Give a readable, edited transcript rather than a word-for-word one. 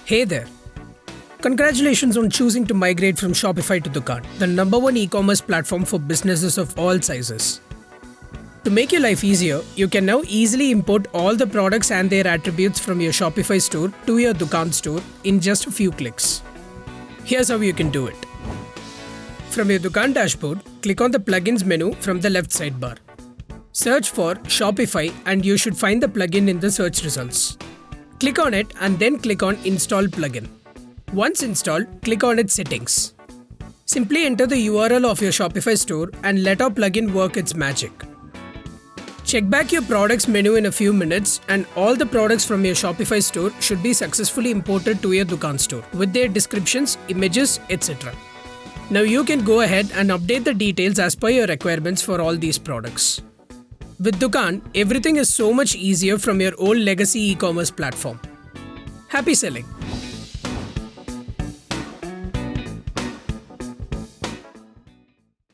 Hey there! Congratulations on choosing to migrate from Shopify to Dukaan, the #1 e-commerce platform for businesses of all sizes. To make your life easier, you can now easily import all the products and their attributes from your Shopify store to your Dukaan store in just a few clicks. Here's how you can do it. From your Dukaan dashboard, click on the Plugins menu from the left sidebar. Search for Shopify and you should find the plugin in the search results. Click on it and then click on Install Plugin. Once installed, click on its settings. Simply enter the URL of your Shopify store and let our plugin work its magic. Check back your products menu in a few minutes and all the products from your Shopify store should be successfully imported to your Dukaan store with their descriptions, images, etc. Now you can go ahead and update the details as per your requirements for all these products. With Dukaan, everything is so much easier from your old legacy e-commerce platform. Happy selling!